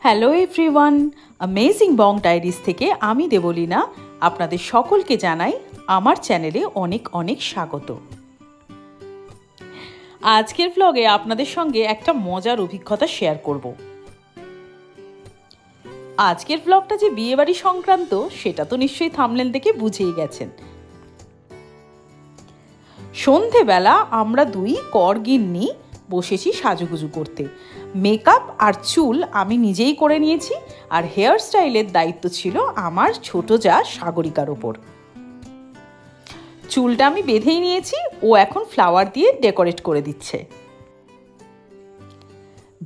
Hello everyone, amazing বং diaries থেকে আমি দেবলীনা আপনাদের সকলকে জানাই আমার চ্যানেলে অনেক অনেক স্বাগত। আজকের ব্লগে আপনাদের সঙ্গে একটা মজার অভিজ্ঞতা শেয়ার করব। আজকের ব্লগটা যে বিয়েবাড়ি সংক্রান্ত সেটা তো নিশ্চয়ই থাম্বনেল দেখে বুঝেই গেছেন। সন্ধেবেলা আমরা দুই করগিন্নি বসেছি সাজুগুজু করতে। মেকআপ আর চুল আমি নিজেই করে নিয়েছি, আর হেয়ার স্টাইলের দায়িত্ব ছিল আমার ছোট যা সাগরিকার ওপর। চুলটা আমি বেঁধেই নিয়েছি, ও এখন ফ্লাওয়ার দিয়ে ডেকোরেট করে দিচ্ছে।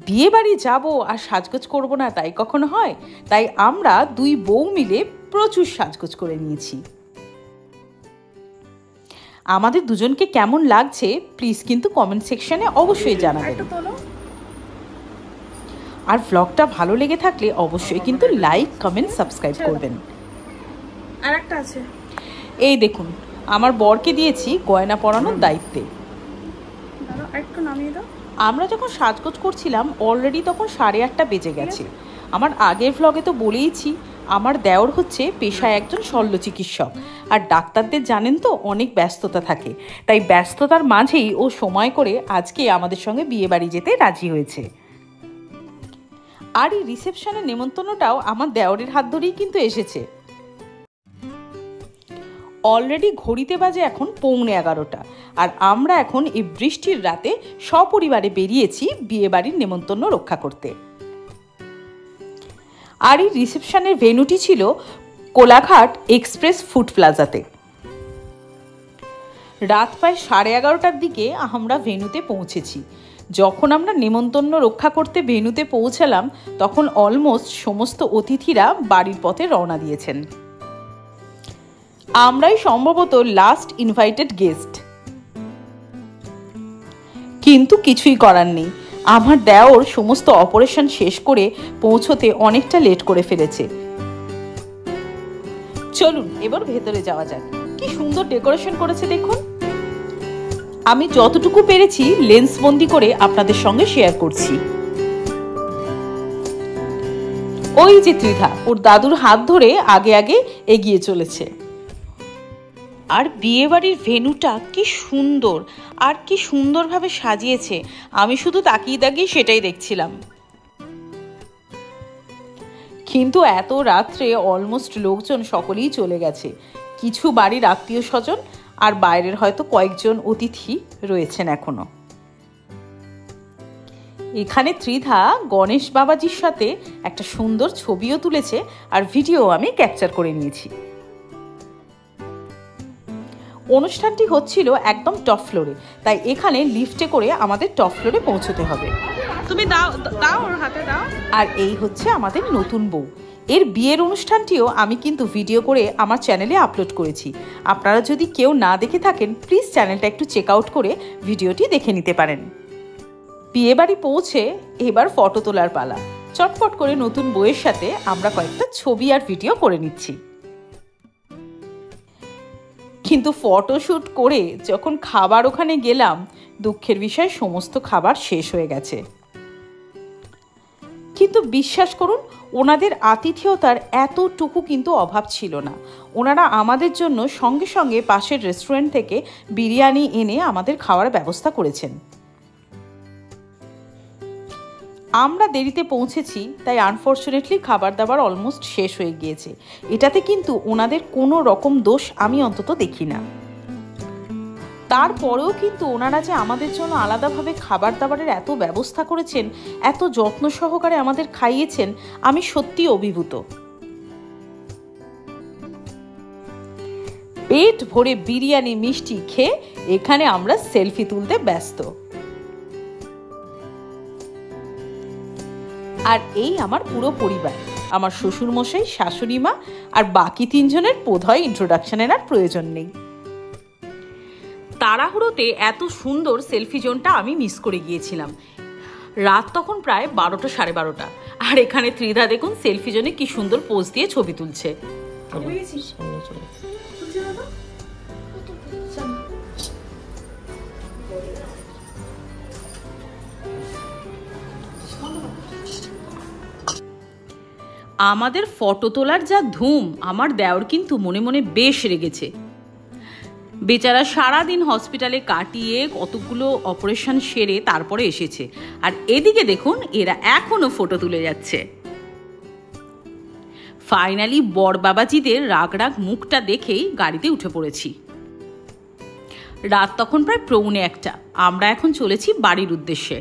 বিয়ে বাড়ি যাবো আর সাজগোজ করবো না তাই কখনো হয়? তাই আমরা দুই বউ মিলে প্রচুর সাজগোজ করে নিয়েছি। আমাদের দুজনকে কেমন লাগছে প্লিজ কিন্তু কমেন্ট সেকশনে অবশ্যই জানাবেন। আর ব্লগটা ভালো লেগে থাকলে অবশ্যই কিন্তু লাইক, কমেন্ট, সাবস্ক্রাইব করবেন। আর একটা আছে, এই দেখুন আমার বরকে দিয়েছি গয়না পরানোর দায়িত্বে। একটু নামিয়ে দাও। আমরা যখন সাজগোজ করছিলাম অলরেডি তখন 8:30 বেজে গেছে। আমার আগের ব্লগে তো বলেইছি আমার দেওর হচ্ছে পেশায় একজন শল্য চিকিৎসক, আর ডাক্তারদের জানেন তো অনেক ব্যস্ততা থাকে, তাই ব্যস্ততার মাঝেই ও সময় করে আজকে আমাদের সঙ্গে বিয়ে বাড়ি যেতে রাজি হয়েছে। আর এই রিসেপশনের নেমন্তন্নটাও আমার দেওরের হাত ধরেই কিন্তু এসেছে। অলরেডি ঘড়িতে বাজে এখন 11:45, আর আমরা এখন এই বৃষ্টির রাতে সপরিবারে বেরিয়েছি বিয়ে বাড়ির নেমন্তন্ন রক্ষা করতে। আর এই রিসেপশনের ভেন্যুটি ছিল কোলাঘাট এক্সপ্রেস ফুড প্লাজাতে। রাত প্রায় 11:30টার দিকে আমরা ভেন্যুতে পৌঁছেছি। যখন আমরা নেমন্তন্ন রক্ষা করতে ভেন্যুতে পৌঁছালাম তখন অলমোস্ট সমস্ত অতিথিরা বাড়ির পথে রওনা দিয়েছেন। আমরাই সম্ভবত লাস্ট ইনভাইটেড গেস্ট, কিন্তু কিছুই করার নেই। আমার দেওর সমস্ত অপারেশন শেষ করে পৌঁছতে অনেকটা লেট করে ফেলেছে। চলুন এবার ভেতরে যাওয়া যাক। কি সুন্দর ডেকোরেশন করেছে দেখুন। আমি যতটুকু পেরেছি লেন্স বন্দি করে আপনাদের সঙ্গে শেয়ার করছি। ওই যে ত্রিধা ওর দাদুর হাত ধরে আগে আগে এগিয়ে চলেছে। আর বিয়ে বাড়ির ভেন্যুটা কি সুন্দর, আর কি সুন্দরভাবে সাজিয়েছে। আমি শুধু তাকিয়ে তাকিয়ে সেটাই দেখছিলাম। কিন্তু এত রাত্রে অলমোস্ট লোকজন সকলেই চলে গেছে। কিছু বাড়ির আত্মীয় স্বজন আর বাইরের হয়তো কয়েকজন অতিথি রয়েছেন এখনো। এখানে ত্রিধা গণেশ বাবাজির সাথে একটা সুন্দর ছবিও তুলেছে, আর ভিডিও আমি ক্যাপচার করে নিয়েছি। অনুষ্ঠানটি হচ্ছিল একদম টপ ফ্লোরে, তাই এখানে লিফটে করে আমাদের টপ ফ্লোরে পৌঁছতে হবে। তুমি দাও দাও, ওর হাতে দাও। আর এই হচ্ছে আমাদের নতুন বউ। এর বিয়ের অনুষ্ঠানটিও আমি কিন্তু ভিডিও করে আমার চ্যানেলে আপলোড করেছি। আপনারা যদি কেউ না দেখে থাকেন প্লিজ চ্যানেলটা একটু চেক আউট করে ভিডিওটি দেখে নিতে পারেন। বিয়ে বাড়ি পৌঁছে এবার ফটো তোলার পালা। চটপট করে নতুন বউয়ের সাথে আমরা কয়েকটা ছবি আর ভিডিও করে নিচ্ছি। কিন্তু ফটোশ্যুট করে যখন খাবার ওখানে গেলাম, দুঃখের বিষয় সমস্ত খাবার শেষ হয়ে গেছে। কিন্তু বিশ্বাস করুন ওনাদের আতিথেয়তার এতটুকু কিন্তু অভাব ছিল না। ওনারা আমাদের জন্য সঙ্গে সঙ্গে পাশের রেস্টুরেন্ট থেকে বিরিয়ানি এনে আমাদের খাওয়ার ব্যবস্থা করেছেন। আমরা দেরিতে পৌঁছেছি তাই আনফর্চুনেটলি খাবার দাবার অলমোস্ট শেষ হয়ে গিয়েছে। এটাতে কিন্তু ওনাদের কোনো রকম দোষ আমি অন্তত দেখি না। তারপরেও কিন্তু ওনারা যে আমাদের জন্য আলাদাভাবে খাবার দাবারের এত ব্যবস্থা করেছেন, এত যত্ন সহকারে আমাদের খাইয়েছেন, আমি সত্যি অভিভূত। পেট ভরে বিরিয়ানি মিষ্টি খেয়ে এখানে আমরা সেলফি তুলতে ব্যস্ত। আর এই আমার পুরো পরিবার, আমার শ্বশুরমশাই, শাশুড়ি মা আর বাকি 3 জনের বোধহয় ইন্ট্রোডাকশনের আর প্রয়োজন নেই। তাড়াহুড়োতে এত সুন্দর সেলফি জোনটা আমি মিস করে গিয়েছিলাম। রাত তখন প্রায় 12টা, 12:30, আর এখানে ত্রিধা দেখুন সেলফি জোনে কি সুন্দর পোজ দিয়ে ছবি তুলছে। আমাদের ফটো তোলার যা ধুম, আমার দেওর কিন্তু মনে মনে বেশ রেগেছে। বেচারা সারাদিন হসপিটালে কাটিয়ে কতগুলো অপারেশন সেরে তারপরে এসেছে, আর এদিকে দেখুন এরা এখনো ফটো তুলে যাচ্ছে। ফাইনালি বর বাবাজিদের রাগ রাগ মুখটা দেখেই গাড়িতে উঠে পড়েছি। রাত তখন প্রায় 1:45। আমরা এখন চলেছি বাড়ির উদ্দেশ্যে।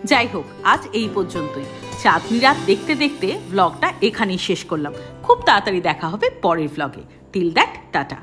যাই হোক, আজ এই পর্যন্তই। চাঁদনি রাত দেখতে দেখতে ব্লগটা এখানেই শেষ করলাম। খুব তাড়াতাড়ি দেখা হবে পরের ব্লগে। Till that, tata.